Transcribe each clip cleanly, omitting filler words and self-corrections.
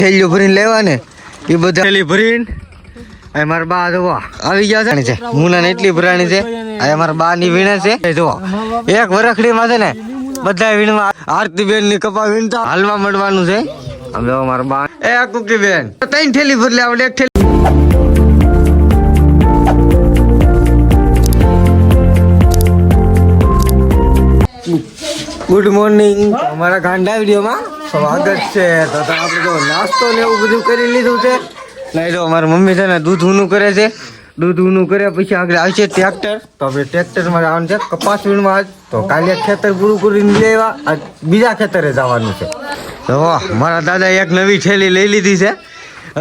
થેલીઓ ભરીને લેવા ને એ બધા થેલી ભરીને આ મારા બા જોવા આવી ગયા છે મુના ને એટલી ભરાણી છે આ મારા બા ની વીણે છે જો એક વરખડી માં છે ને બધા વીણવા આરતી બેન ની કપા વીણતા હાલવા મળવાનું છે આમ જો મારા બા એ કુકી બેન 3 થેલી ભરી આપણે એક થેલી ગુડ મોર્નિંગ અમારા ગાંડા વિડીયોમાં સ્વાગત છે તો આપણે જો નાસ્તો ને એવું બધું કરી લીધું છે નહીં તો અમારી મમ્મી છે ને દૂધ ઊનું કરે છે દૂધ ઊનું કરે પછી આગળ આવશે ટ્રેક્ટર તો આપણે ટ્રેક્ટરમાં જવાનું છે કપાસ વીણવા આજ તો કાલે ખેતર પૂરું કરીને લેવા આજ બીજા ખેતરે જવાનું છે તો મારા દાદા એક નવી થેલી લઈ લીધી છે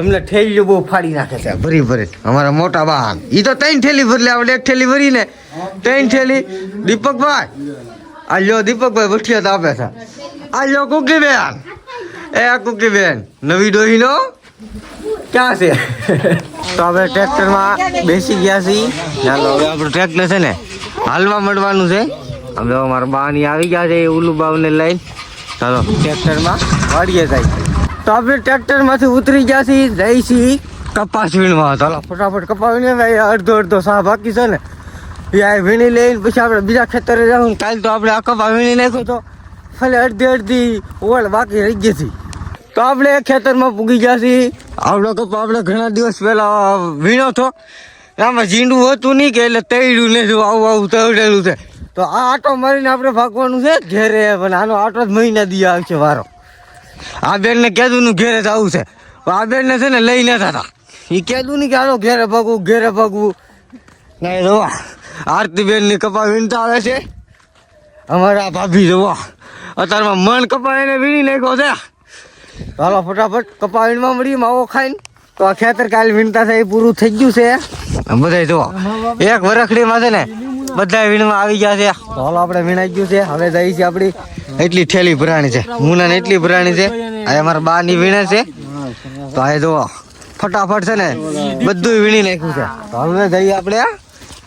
અમને થેલીઓ બહુ ફાડી નાખે છે ભરી ભરી અમારા મોટા બા એ તો 3 થેલી ભરી આપણે એક થેલી ભરીને 3 થેલી દીપકભાઈ આ લ્યો દીપકભાઈ બઠિયાત આપે છે આ લ્યો કુકી બેન એ કુકી બેન નવી ડોહીનો ક્યાં છે તો હવે ટ્રેક્ટરમાં બેસી ગયા છીએ ચાલો હવે આપણું ટ્રેક્ટર છે ને હાલવા મળવાનું છે હવે અમારા બાની આવી ગયા છે ઉલ્લુ બાવને લઈને ચાલો ટ્રેક્ટરમાં વાળીએ જાય તો આપણે ટ્રેક્ટરમાંથી ઉતરી ગયા છીએ જઈ છીએ કપાસ વીણવા ચાલો ફટાફટ કપાસ વીણે અડધો સા બાકી છે ને એ વીણી લઈને પછી આપણે બીજા ખેતરે જવું કાલે તો આપણે આ કપા વીણી નાખ્યો તો ફલે અડધી ઓળ બાકી રહી ગઈ હતી તો આપણે ખેતરમાં પૂગી ગયા છીએ આવડો કપા આપણે ઘણા દિવસ પહેલા વીણો હતો આમાં ઝીંડું હતું નહીં કે એટલે તૈડું નહીં આવું તળેલું છે તો આ આટો મારીને આપણે ભાગવાનું છે ઘેરે પણ આનો આટો જ મહિના દી આવશે વારો આ બેનને કીધું ઘેરે જવું છે આ બેનને છે ને લઈ નતા હતા એ કીધું નહીં કે આનો ઘેરે ભાગવું નહીં જોવા આરતી બેન ની કપા વીણતા આવે છે અમારા ભાભી જોવા અત્યારમાં મણ કપા એને વીણી નાખ્યો છે ચાલો ફટાફટ કપા વીણવા મળી માવો ખાઈને તો આ ખેતર કાલે વીણતા છે એ પૂરું થઈ ગયું છે બધા જોવા એક વરખડીમાં છે ને બધા વીણવા આવી ગયા છે ચાલો આપણે વીણાઈ ગયું છે હવે જઈ છે આપણી એટલી થેલી ભરાણી છે મુના ને એટલી ભરાણી છે આ અમારા બા ની વીણે છે તો આ જોવા ફટાફટ છે ને બધું વીણી નાખ્યું છે તો હવે જઈએ આપણે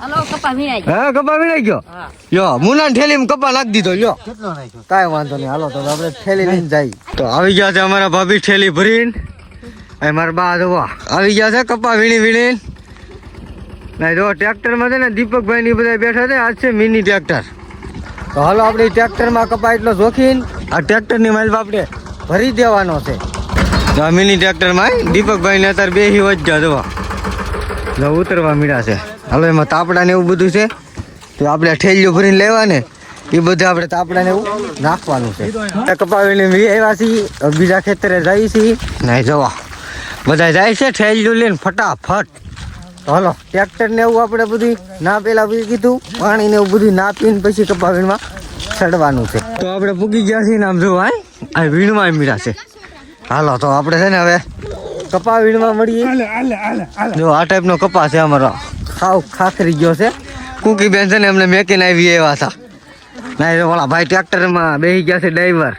કપા વીણાઈ ગયો લ્યો મુના થેલીમાં કપા નાખી દીધો લ્યો કાંઈ વાંધો નહીં હાલો તો આપણે થેલી લઈને જઈએ તો આવી ગયા છે અમારા ભાભી થેલી ભરીને મારા બા જોવા આવી ગયા છે કપા વીણી ના જો ટ્રેક્ટરમાં છે ને દીપકભાઈ ની બધા બેઠા છે આજ છે મિની ટ્રેક્ટર તો હાલો આપણે ટ્રેક્ટરમાં કપા એટલો જોખીને આ ટ્રેક્ટરની માલ આપણે ભરી દેવાનો છે તો મિની ટ્રેક્ટરમાં દીપકભાઈ ને અત્યારે બેસી વચ ગયા જોવા ઉતરવા મીડા છે હાલો એમાં તાપડા ને એવું બધું છે તો આપણે ઠેલીઓ ભરીને લેવા ને એ બધું આપણે તાપડા ને એવું નાખવાનું છે કપાવીને આવ્યા છીએ બીજા ખેતરે જઈએ છીએ નહીં જવા બધા જાય છે ઠેલીઓ લઈને ફટાફટ હાલો ટ્રેક્ટર ને એવું આપણે બધું ના પેલા બી કીધું પાણી ને એવું બધું ના પીને પછી કપાવીમાં ચડવાનું છે તો આપણે પૂગી ગયા છીએ નામ જોવા આ વીણમાં મીડા છે હાલો તો આપણે છે ને હવે કપા વીણમાં મળીએ જો આ ટાઈપનો કપા છે અમારો ખાવ ખાખરી ગયો છે કુકી બેન છે ને એમને મેકીને આવી એવા હતા ના ઓલા ભાઈ ટ્રેક્ટરમાં બેસી ગયા છે ડ્રાઈવર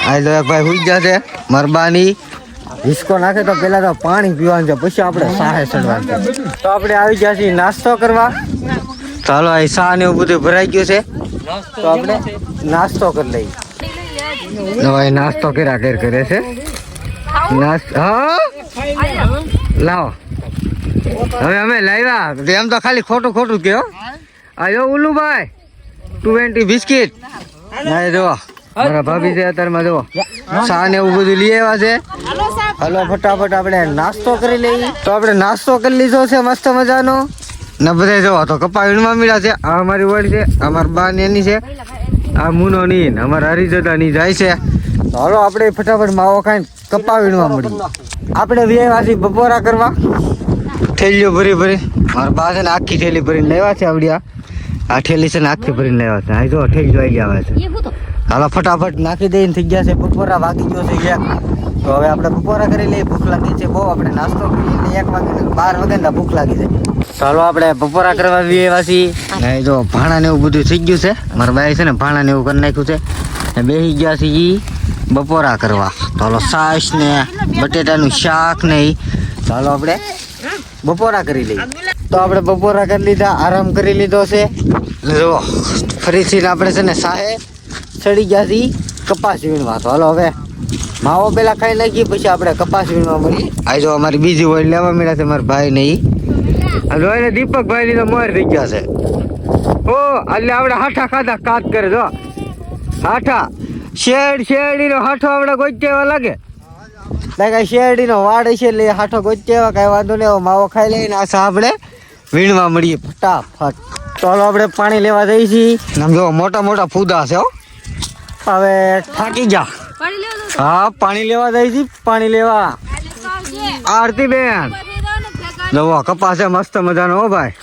આ તો એક ભાઈ હુઈ ગયા છે મરબાની હિસકો નાખે તો પેલા તો પાણી પીવાનું છે પછી આપણે સાહે ચડવાનું છે તો આપણે આવી ગયા છીએ નાસ્તો કરવા ચાલો આ શાહ ને એવું બધું ભરાઈ ગયું છે તો આપણે નાસ્તો કરી લઈએ નાસ્તો કર્યા કરે છે લાવો હવે અમે લાવ્યા એમ તો ખાલી ખોટું કયો આયો ઉલ્લુભાઈ 20 બિસ્કિટ ના જો મારા ભાભી છે અત્યારમાં જો ચા ને એવું બધું લઈ આવ્યા છે હાલો ફટાફટ આપણે નાસ્તો કરી લઈએ તો આપણે નાસ્તો કરી લીધો છે મસ્ત મજાનો ને બધા જોવા તો કપા વીણમાં મીડા છે આ અમારી વડ છે અમારા બા ને એની છે આ મુનો ની અમારા હરિજદા ની જાય છે તો હાલો આપણે ફટાફટ માવો ખાઈને કપા વીણવા મળી આપણે વ્યવાસી બપોરા કરવા થેલીઓ ભરી મારા બા છે ને આખી થેલી ભરીને લેવા છે આવડ્યા આ થેલી છે ને આખી ભરીને લેવા છે આ જો થેલી જોઈ આવે છે હાલો ફટાફટ નાખી દઈને થઈ ગયા છે બપોરા વાગી ગયો છે તો હવે આપણે બપોરા કરી લઈએ ભૂખ લાગી છે બહુ આપણે નાસ્તો કરીએ 1 વાગે 12 વાગે ભૂખ લાગી છે ચાલો આપણે બપોરા કરવા વ્યવાસી નહીં જો ભાણા ને એવું બધું થઈ ગયું છે મારા બાઈ છે ને ભાણા ને એવું કરી નાખ્યું છે બેસી ગયા છે બપોરા કરવા ચાલો છાશ ને બટેટાનું શાક ને ચાલો આપણે બપોરા કરી લઈએ તો આપણે બપોરા કરી લીધા આરામ કરી લીધો છે જો ફરીથી આપણે છે ને સાહે ચડી ગયા છીએ કપાસ વીણવા તો હાલો હવે માવો પેલા ખાઈ નાખીએ પછી આપણે કપાસ વીણવા મળીએ. આ જો અમારી બીજી ઓઈલ લેવા મળ્યા છે મારા ભાઈ ને ઈ જોઈને દીપકભાઈ ની તો મોર થઈ ગયા છે. ઓ એટલે આપણે હાઠા ખાધા કાત કરે જો હાઠા શેરડી નો હાઠો આપણે ગોચેવા લાગે શેરડી નો વાડ છે એટલે હાઠો ગોચેવા કઈ વાંધો નહીં. માવો ખાઈ લઈને આ આપણે વીણવા મળીએ ફટાફટ. ચાલો આપણે પાણી લેવા જઈએ છીએ. આમ જો મોટા મોટા ફૂદા છે હો. હવે થાકી જા. હા પાણી લેવા જઈએ છીએ. પાણી લેવા આરતી બેન જવો કપાસ છે મસ્ત મજાનો હો ભાઈ.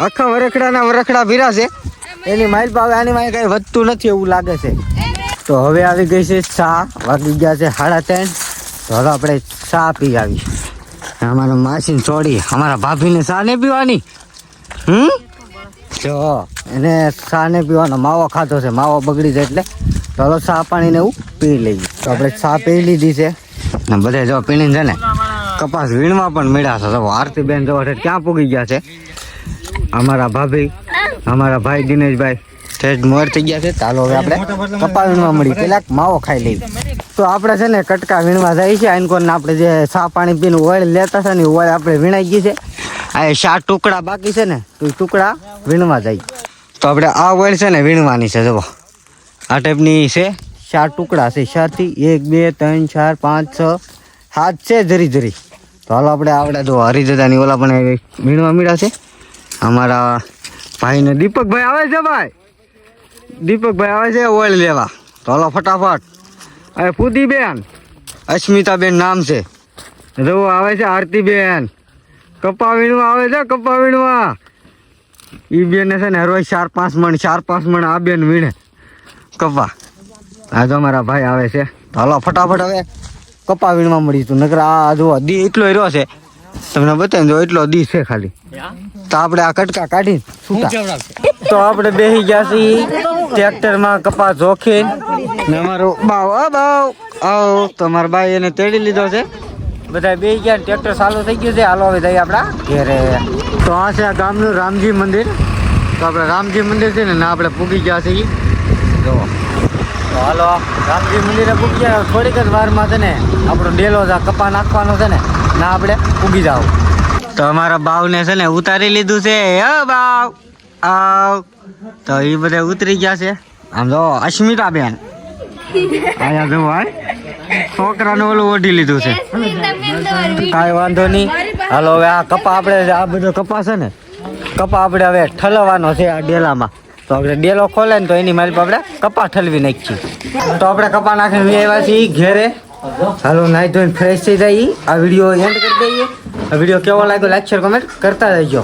આખા વરખડા ભીરા છે એની માઇલ પાવે આની માઇલ કઈ વધતું નથી એવું લાગે છે. તો હવે આવી ગઈ છે ચા. વાગી ગયા છે 3:30. તો હવે આપણે ચા પી આવી. અમારા માસીને છોડી અમારા ભાભીને ચા ને પીવાની. જો એને ચા ને પીવાનો માવો ખાધો છે. માવો બગડી જાય એટલે ચાલો ચા પાણી ને એવું પી લઈએ. તો આપણે ચા પી લીધી છે ને બધે જો પીને છે ને કપાસ વીણમાં પણ મળ્યા છે. આરતી બેન જો ક્યાં પૂગી ગયા છે. અમારા ભાભી અમારા ભાઈ દિનેશભાઈ સ્ટેજ મોર થઈ ગયા છે. ચાલો હવે આપણે કપા વીણવા મળી પેલા માવો ખાઈ લઈએ. તો આપણે છે ને કટકા વીણવા જાય છે. આઈનકોન આપણે જે ચા પાણી પીને ઓળ લેતા છે ને ઓળ આપણે વીણાઈ ગઈ છે. આ 7 ટુકડા બાકી છે ને તો એ ટુકડા વીણવા જાય. તો આપણે આ ઓળ છે ને વીણવાની છે. જુઓ આ ટાઈપની છે. 7 ટુકડા છે. 7 થી 1 2 3 4 5 6 7 છે જરી. તો હાલો આપણે જો હરિદાદાની ઓલા પણ વીણવા મળ્યા છે. અમારા ભાઈને દીપકભાઈ આવે છે. ભાઈ દીપકભાઈ આવે છે ઓઇલ લેવા. તો હાલો ફટાફટ. અરે ફૂદીબેન અસ્મિતાબેન નામ છે. જો આવે છે આરતીબેન કપા વીણવા આવે છે. કપા વીણવા ઈ બેન છે ને રોજ 4-5 મણ આ બેન વીણે કપા. આ તો અમારા ભાઈ આવે છે. તો હાલો ફટાફટ હવે કપા વીણવા મળી તું. નકર આ જો દી એટલો રહ્યો છે તમને બતાવી દો એટલો દી છે ખાલી. તો આપણે આ કટકા કાઢી તો આપણે બેસી ગયા છીએ ટ્રેક્ટરમાં કપા જોખી ને અમારો બાવ આવો તો અમારા બાઈ એને તેડી લીધો છે. બધા બેસી ગયા ટ્રેક્ટર ચાલુ થઈ ગયું છે. હાલો હવે જઈએ આપણા ઘેરે. તો આ છે આ ગામનું રામજી મંદિર. તો આપણે રામજી મંદિર છે ને આપણે પૂગી ગયા છીએ. જો તો હાલો રામજી મંદિરે પૂગી ગયા. થોડીક જ વારમાં છે ને આપણો ડેલો કપા નાખવાનો છે ને ના આપણે પૂગી જાવ. તો અમારા બાવને છે ને ઉતારી લીધું છે. બાવ આવ તો એ બધા ઉતરી ગયા છે. આમ જો અસ્મિતાબેન આયા જો ભાઈ છોકરાને ઓલું ઓઢી લીધું છે. કાંઈ વાંધો નહીં. હાલો હવે આ કપા આપણે આ બધો કપા છે ને કપા આપણે હવે ઠલવવાનો છે આ ડેલામાં. તો આપણે ડેલો ખોલે ને તો એની મારી પર આપણે કપા ઠલવી નાખીએ. તો આપણે કપા નાખીને આવ્યા છીએ ઘેરે. હાલો નાઈ ધોઈને ફ્રેશ થઈ જાય. આ વિડીયો એન્ડ કરી દઈએ. આ વિડીયો કેવો લાગ્યો લાઈક શેર કમેન્ટ કરતા રહેજો.